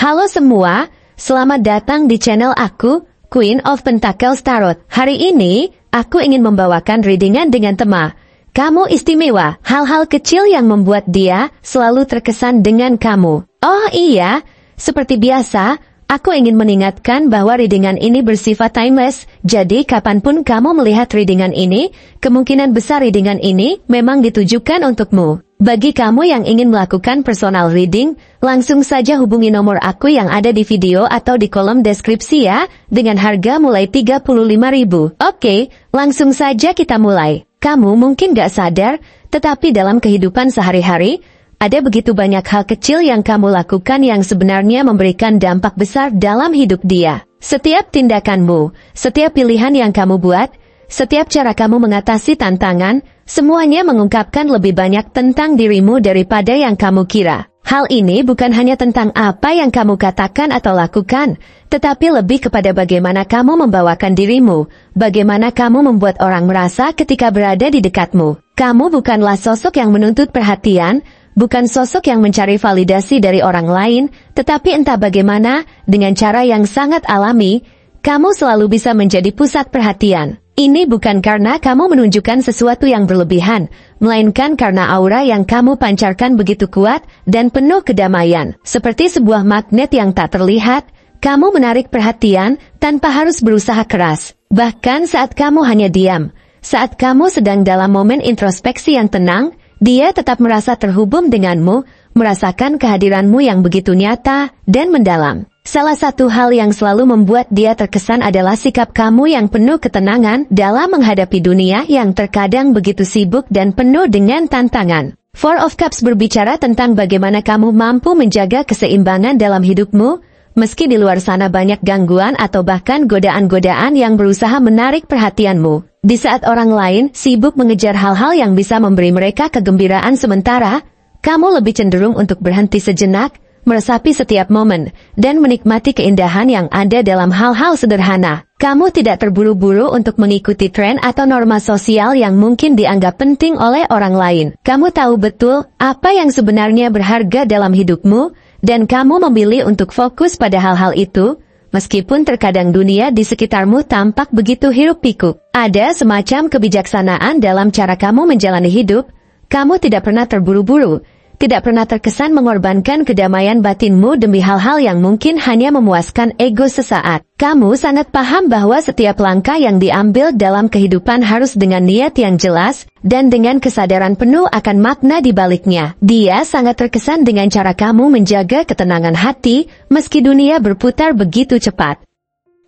Halo semua, selamat datang di channel aku, Queen of Pentacles Tarot. Hari ini, aku ingin membawakan readingan dengan tema kamu istimewa, hal-hal kecil yang membuat dia selalu terkesan dengan kamu. Oh iya, seperti biasa, aku ingin mengingatkan bahwa readingan ini bersifat timeless, jadi kapanpun kamu melihat readingan ini, kemungkinan besar readingan ini memang ditujukan untukmu. Bagi kamu yang ingin melakukan personal reading, langsung saja hubungi nomor aku yang ada di video atau di kolom deskripsi ya, dengan harga mulai 35.000. Oke, langsung saja kita mulai. Kamu mungkin gak sadar, tetapi dalam kehidupan sehari-hari, ada begitu banyak hal kecil yang kamu lakukan yang sebenarnya memberikan dampak besar dalam hidup dia. Setiap tindakanmu, setiap pilihan yang kamu buat, setiap cara kamu mengatasi tantangan, semuanya mengungkapkan lebih banyak tentang dirimu daripada yang kamu kira. Hal ini bukan hanya tentang apa yang kamu katakan atau lakukan, tetapi lebih kepada bagaimana kamu membawakan dirimu, bagaimana kamu membuat orang merasa ketika berada di dekatmu. Kamu bukanlah sosok yang menuntut perhatian, bukan sosok yang mencari validasi dari orang lain, tetapi entah bagaimana, dengan cara yang sangat alami, kamu selalu bisa menjadi pusat perhatian. Ini bukan karena kamu menunjukkan sesuatu yang berlebihan, melainkan karena aura yang kamu pancarkan begitu kuat dan penuh kedamaian. Seperti sebuah magnet yang tak terlihat, kamu menarik perhatian tanpa harus berusaha keras. Bahkan saat kamu hanya diam, saat kamu sedang dalam momen introspeksi yang tenang, dia tetap merasa terhubung denganmu, merasakan kehadiranmu yang begitu nyata dan mendalam. Salah satu hal yang selalu membuat dia terkesan adalah sikap kamu yang penuh ketenangan dalam menghadapi dunia yang terkadang begitu sibuk dan penuh dengan tantangan. Four of Cups berbicara tentang bagaimana kamu mampu menjaga keseimbangan dalam hidupmu, meski di luar sana banyak gangguan atau bahkan godaan-godaan yang berusaha menarik perhatianmu. Di saat orang lain sibuk mengejar hal-hal yang bisa memberi mereka kegembiraan sementara, kamu lebih cenderung untuk berhenti sejenak, meresapi setiap momen, dan menikmati keindahan yang ada dalam hal-hal sederhana. Kamu tidak terburu-buru untuk mengikuti tren atau norma sosial yang mungkin dianggap penting oleh orang lain. Kamu tahu betul apa yang sebenarnya berharga dalam hidupmu, dan kamu memilih untuk fokus pada hal-hal itu, meskipun terkadang dunia di sekitarmu tampak begitu hiruk-pikuk. Ada semacam kebijaksanaan dalam cara kamu menjalani hidup. Kamu tidak pernah terburu-buru, tidak pernah terkesan mengorbankan kedamaian batinmu demi hal-hal yang mungkin hanya memuaskan ego sesaat. Kamu sangat paham bahwa setiap langkah yang diambil dalam kehidupan harus dengan niat yang jelas, dan dengan kesadaran penuh akan makna di baliknya. Dia sangat terkesan dengan cara kamu menjaga ketenangan hati, meski dunia berputar begitu cepat.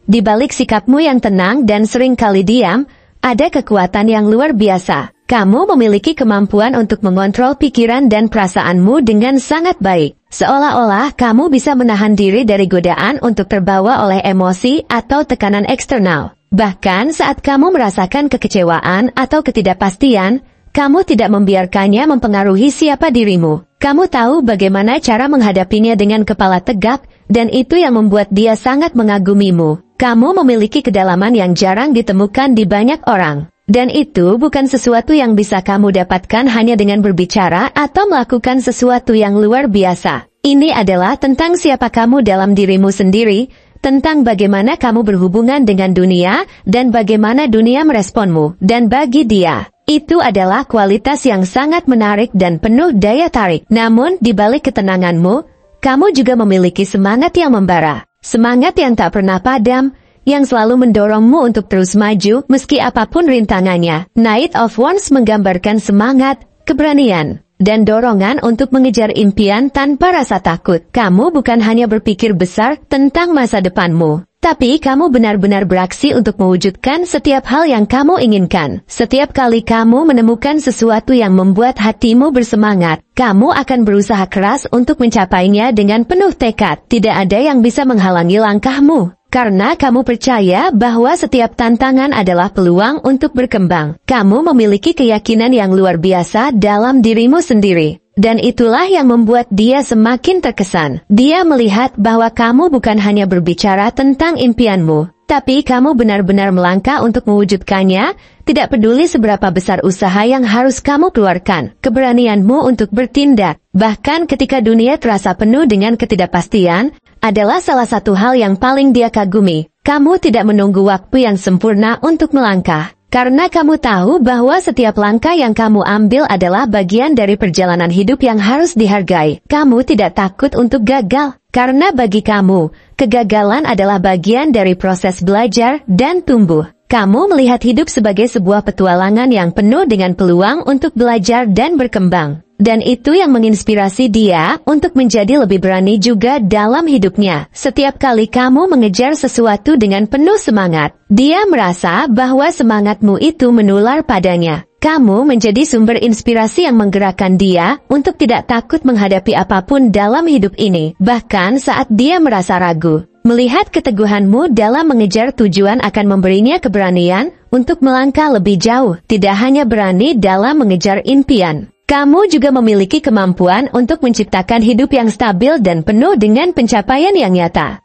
Di balik sikapmu yang tenang dan sering kali diam, ada kekuatan yang luar biasa. Kamu memiliki kemampuan untuk mengontrol pikiran dan perasaanmu dengan sangat baik. Seolah-olah kamu bisa menahan diri dari godaan untuk terbawa oleh emosi atau tekanan eksternal. Bahkan saat kamu merasakan kekecewaan atau ketidakpastian, kamu tidak membiarkannya mempengaruhi siapa dirimu. Kamu tahu bagaimana cara menghadapinya dengan kepala tegak, dan itu yang membuat dia sangat mengagumimu. Kamu memiliki kedalaman yang jarang ditemukan di banyak orang. Dan itu bukan sesuatu yang bisa kamu dapatkan hanya dengan berbicara atau melakukan sesuatu yang luar biasa. Ini adalah tentang siapa kamu dalam dirimu sendiri, tentang bagaimana kamu berhubungan dengan dunia, dan bagaimana dunia meresponmu. Dan bagi dia, itu adalah kualitas yang sangat menarik dan penuh daya tarik. Namun, di balik ketenanganmu, kamu juga memiliki semangat yang membara. Semangat yang tak pernah padam, yang selalu mendorongmu untuk terus maju meski apapun rintangannya. Knight of Wands menggambarkan semangat, keberanian, dan dorongan untuk mengejar impian tanpa rasa takut. Kamu bukan hanya berpikir besar tentang masa depanmu, tapi kamu benar-benar beraksi untuk mewujudkan setiap hal yang kamu inginkan. Setiap kali kamu menemukan sesuatu yang membuat hatimu bersemangat, kamu akan berusaha keras untuk mencapainya dengan penuh tekad. Tidak ada yang bisa menghalangi langkahmu. Karena kamu percaya bahwa setiap tantangan adalah peluang untuk berkembang. Kamu memiliki keyakinan yang luar biasa dalam dirimu sendiri. Dan itulah yang membuat dia semakin terkesan. Dia melihat bahwa kamu bukan hanya berbicara tentang impianmu, tapi kamu benar-benar melangkah untuk mewujudkannya, tidak peduli seberapa besar usaha yang harus kamu keluarkan. Keberanianmu untuk bertindak, bahkan ketika dunia terasa penuh dengan ketidakpastian, adalah salah satu hal yang paling dia kagumi. Kamu tidak menunggu waktu yang sempurna untuk melangkah. Karena kamu tahu bahwa setiap langkah yang kamu ambil adalah bagian dari perjalanan hidup yang harus dihargai. Kamu tidak takut untuk gagal. Karena bagi kamu, kegagalan adalah bagian dari proses belajar dan tumbuh. Kamu melihat hidup sebagai sebuah petualangan yang penuh dengan peluang untuk belajar dan berkembang. Dan itu yang menginspirasi dia untuk menjadi lebih berani juga dalam hidupnya. Setiap kali kamu mengejar sesuatu dengan penuh semangat, dia merasa bahwa semangatmu itu menular padanya. Kamu menjadi sumber inspirasi yang menggerakkan dia untuk tidak takut menghadapi apapun dalam hidup ini, bahkan saat dia merasa ragu. Melihat keteguhanmu dalam mengejar tujuan akan memberinya keberanian untuk melangkah lebih jauh, tidak hanya berani dalam mengejar impian. Kamu juga memiliki kemampuan untuk menciptakan hidup yang stabil dan penuh dengan pencapaian yang nyata.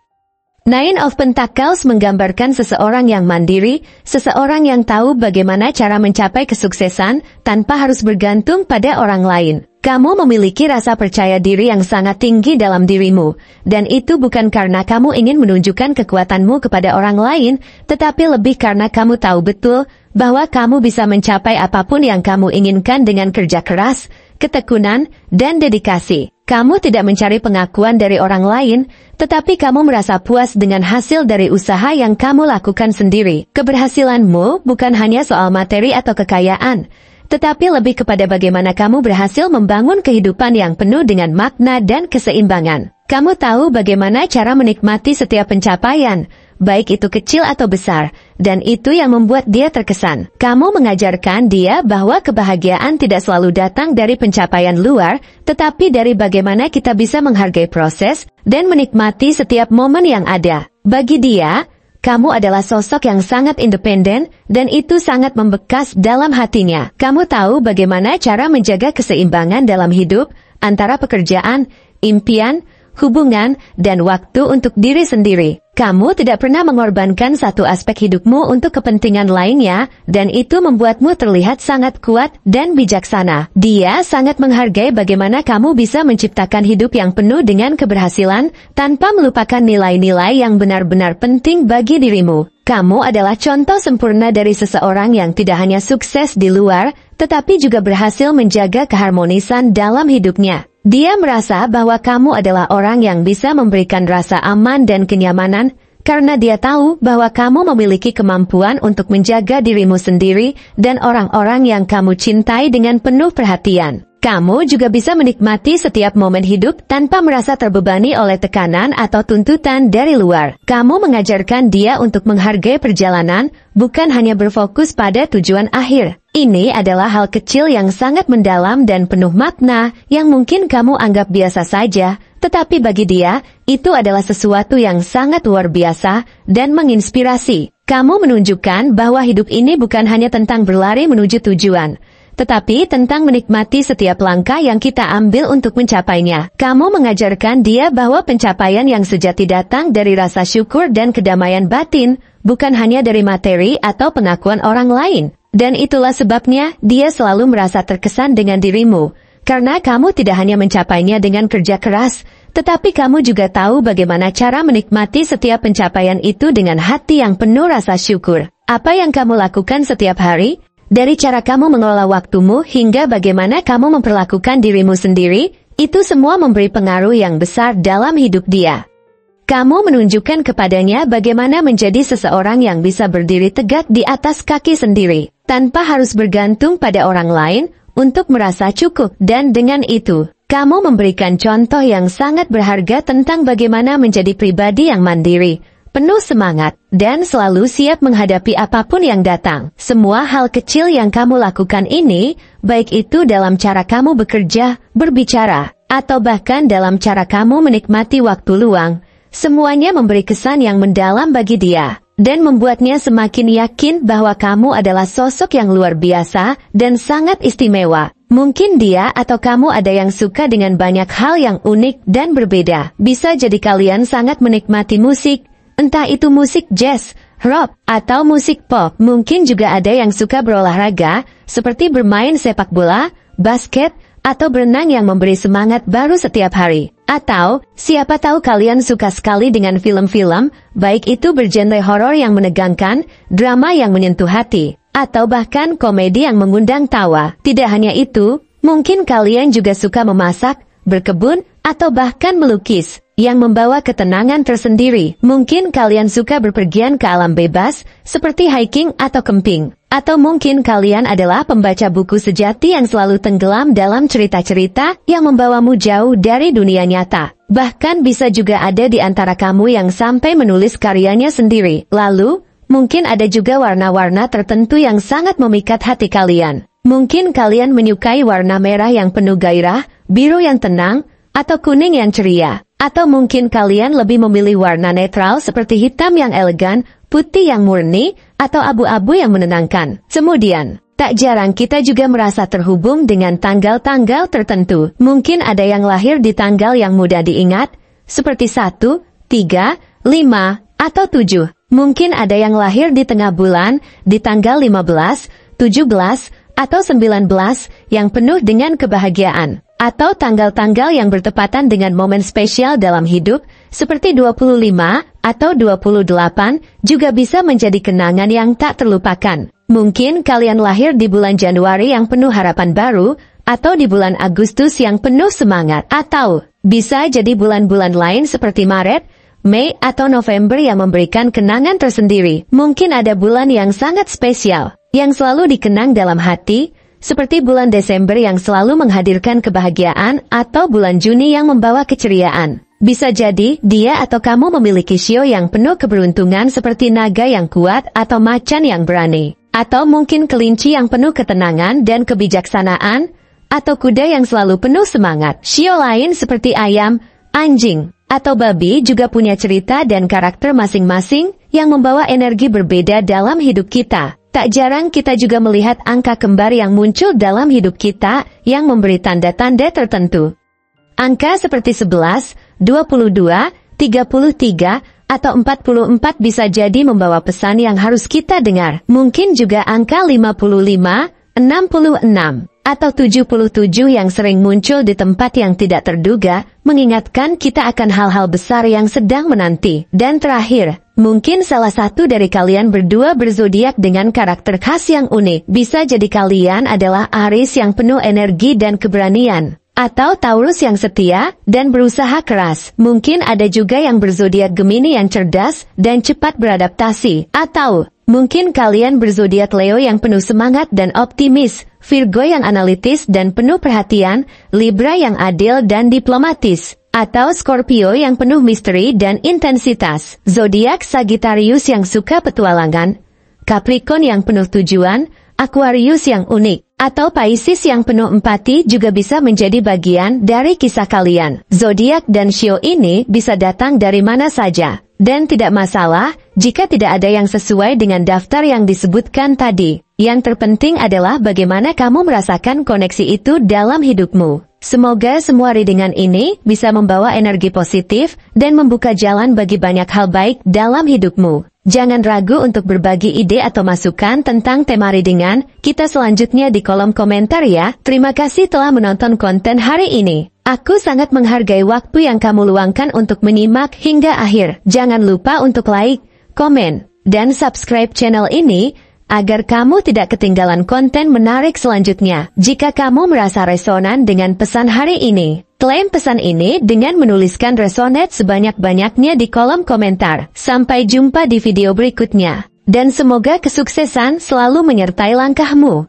Nine of Pentacles menggambarkan seseorang yang mandiri, seseorang yang tahu bagaimana cara mencapai kesuksesan tanpa harus bergantung pada orang lain. Kamu memiliki rasa percaya diri yang sangat tinggi dalam dirimu, dan itu bukan karena kamu ingin menunjukkan kekuatanmu kepada orang lain, tetapi lebih karena kamu tahu betul bahwa kamu bisa mencapai apapun yang kamu inginkan dengan kerja keras, ketekunan, dan dedikasi. Kamu tidak mencari pengakuan dari orang lain, tetapi kamu merasa puas dengan hasil dari usaha yang kamu lakukan sendiri. Keberhasilanmu bukan hanya soal materi atau kekayaan, tetapi lebih kepada bagaimana kamu berhasil membangun kehidupan yang penuh dengan makna dan keseimbangan. Kamu tahu bagaimana cara menikmati setiap pencapaian, baik itu kecil atau besar, dan itu yang membuat dia terkesan. Kamu mengajarkan dia bahwa kebahagiaan tidak selalu datang dari pencapaian luar, tetapi dari bagaimana kita bisa menghargai proses dan menikmati setiap momen yang ada. Bagi dia, kamu adalah sosok yang sangat independen, dan itu sangat membekas dalam hatinya. Kamu tahu bagaimana cara menjaga keseimbangan dalam hidup, antara pekerjaan, impian, hubungan, dan waktu untuk diri sendiri. Kamu tidak pernah mengorbankan satu aspek hidupmu untuk kepentingan lainnya, dan itu membuatmu terlihat sangat kuat dan bijaksana. Dia sangat menghargai bagaimana kamu bisa menciptakan hidup yang penuh dengan keberhasilan, tanpa melupakan nilai-nilai yang benar-benar penting bagi dirimu. Kamu adalah contoh sempurna dari seseorang yang tidak hanya sukses di luar, tetapi juga berhasil menjaga keharmonisan dalam hidupnya. Dia merasa bahwa kamu adalah orang yang bisa memberikan rasa aman dan kenyamanan, karena dia tahu bahwa kamu memiliki kemampuan untuk menjaga dirimu sendiri dan orang-orang yang kamu cintai dengan penuh perhatian. Kamu juga bisa menikmati setiap momen hidup tanpa merasa terbebani oleh tekanan atau tuntutan dari luar. Kamu mengajarkan dia untuk menghargai perjalanan, bukan hanya berfokus pada tujuan akhir. Ini adalah hal kecil yang sangat mendalam dan penuh makna, yang mungkin kamu anggap biasa saja, tetapi bagi dia, itu adalah sesuatu yang sangat luar biasa dan menginspirasi. Kamu menunjukkan bahwa hidup ini bukan hanya tentang berlari menuju tujuan, tetapi tentang menikmati setiap langkah yang kita ambil untuk mencapainya. Kamu mengajarkan dia bahwa pencapaian yang sejati datang dari rasa syukur dan kedamaian batin, bukan hanya dari materi atau pengakuan orang lain. Dan itulah sebabnya dia selalu merasa terkesan dengan dirimu, karena kamu tidak hanya mencapainya dengan kerja keras, tetapi kamu juga tahu bagaimana cara menikmati setiap pencapaian itu dengan hati yang penuh rasa syukur. Apa yang kamu lakukan setiap hari? Dari cara kamu mengelola waktumu hingga bagaimana kamu memperlakukan dirimu sendiri, itu semua memberi pengaruh yang besar dalam hidup dia. Kamu menunjukkan kepadanya bagaimana menjadi seseorang yang bisa berdiri tegak di atas kaki sendiri, tanpa harus bergantung pada orang lain untuk merasa cukup. Dan dengan itu, kamu memberikan contoh yang sangat berharga tentang bagaimana menjadi pribadi yang mandiri, penuh semangat, dan selalu siap menghadapi apapun yang datang. Semua hal kecil yang kamu lakukan ini, baik itu dalam cara kamu bekerja, berbicara, atau bahkan dalam cara kamu menikmati waktu luang, semuanya memberi kesan yang mendalam bagi dia, dan membuatnya semakin yakin bahwa kamu adalah sosok yang luar biasa dan sangat istimewa. Mungkin dia atau kamu ada yang suka dengan banyak hal yang unik dan berbeda. Bisa jadi kalian sangat menikmati musik, entah itu musik jazz, rock, atau musik pop. Mungkin juga ada yang suka berolahraga, seperti bermain sepak bola, basket, atau berenang yang memberi semangat baru setiap hari. Atau, siapa tahu kalian suka sekali dengan film-film, baik itu bergenre horor yang menegangkan, drama yang menyentuh hati, atau bahkan komedi yang mengundang tawa. Tidak hanya itu, mungkin kalian juga suka memasak, berkebun, atau bahkan melukis, yang membawa ketenangan tersendiri. Mungkin kalian suka berpergian ke alam bebas, seperti hiking atau camping. Atau mungkin kalian adalah pembaca buku sejati yang selalu tenggelam dalam cerita-cerita yang membawamu jauh dari dunia nyata. Bahkan bisa juga ada di antara kamu yang sampai menulis karyanya sendiri. Lalu, mungkin ada juga warna-warna tertentu yang sangat memikat hati kalian. Mungkin kalian menyukai warna merah yang penuh gairah, biru yang tenang, atau kuning yang ceria. Atau mungkin kalian lebih memilih warna netral seperti hitam yang elegan, putih yang murni, atau abu-abu yang menenangkan. Kemudian, tak jarang kita juga merasa terhubung dengan tanggal-tanggal tertentu. Mungkin ada yang lahir di tanggal yang mudah diingat, seperti 1, 3, 5, atau 7. Mungkin ada yang lahir di tengah bulan, di tanggal 15, 17, atau 19, yang penuh dengan kebahagiaan. Atau tanggal-tanggal yang bertepatan dengan momen spesial dalam hidup, seperti 25 atau 28, juga bisa menjadi kenangan yang tak terlupakan. Mungkin kalian lahir di bulan Januari yang penuh harapan baru, atau di bulan Agustus yang penuh semangat. Atau, bisa jadi bulan-bulan lain seperti Maret, Mei atau November yang memberikan kenangan tersendiri. Mungkin ada bulan yang sangat spesial, yang selalu dikenang dalam hati, seperti bulan Desember yang selalu menghadirkan kebahagiaan, atau bulan Juni yang membawa keceriaan. Bisa jadi, dia atau kamu memiliki shio yang penuh keberuntungan seperti naga yang kuat atau macan yang berani. Atau mungkin kelinci yang penuh ketenangan dan kebijaksanaan, atau kuda yang selalu penuh semangat. Shio lain seperti ayam, anjing, atau babi juga punya cerita dan karakter masing-masing yang membawa energi berbeda dalam hidup kita. Tak jarang kita juga melihat angka kembar yang muncul dalam hidup kita yang memberi tanda-tanda tertentu. Angka seperti 11, 22, 33, atau 44 bisa jadi membawa pesan yang harus kita dengar. Mungkin juga angka 55, 66, atau 77 yang sering muncul di tempat yang tidak terduga, mengingatkan kita akan hal-hal besar yang sedang menanti. Dan terakhir, mungkin salah satu dari kalian berdua berzodiak dengan karakter khas yang unik. Bisa jadi kalian adalah Aries yang penuh energi dan keberanian, atau Taurus yang setia dan berusaha keras. Mungkin ada juga yang berzodiak Gemini yang cerdas dan cepat beradaptasi. Atau mungkin kalian berzodiak Leo yang penuh semangat dan optimis, Virgo yang analitis dan penuh perhatian, Libra yang adil dan diplomatis, atau Scorpio yang penuh misteri dan intensitas. Zodiak Sagittarius yang suka petualangan, Capricorn yang penuh tujuan, Aquarius yang unik, atau Pisces yang penuh empati juga bisa menjadi bagian dari kisah kalian. Zodiak dan shio ini bisa datang dari mana saja, dan tidak masalah jika tidak ada yang sesuai dengan daftar yang disebutkan tadi. Yang terpenting adalah bagaimana kamu merasakan koneksi itu dalam hidupmu. Semoga semua readingan ini bisa membawa energi positif dan membuka jalan bagi banyak hal baik dalam hidupmu. Jangan ragu untuk berbagi ide atau masukan tentang tema readingan kita selanjutnya di kolom komentar ya. Terima kasih telah menonton konten hari ini. Aku sangat menghargai waktu yang kamu luangkan untuk menyimak hingga akhir. Jangan lupa untuk like, komen, dan subscribe channel ini agar kamu tidak ketinggalan konten menarik selanjutnya. Jika kamu merasa resonan dengan pesan hari ini, klaim pesan ini dengan menuliskan resonate sebanyak-banyaknya di kolom komentar. Sampai jumpa di video berikutnya. Dan semoga kesuksesan selalu menyertai langkahmu.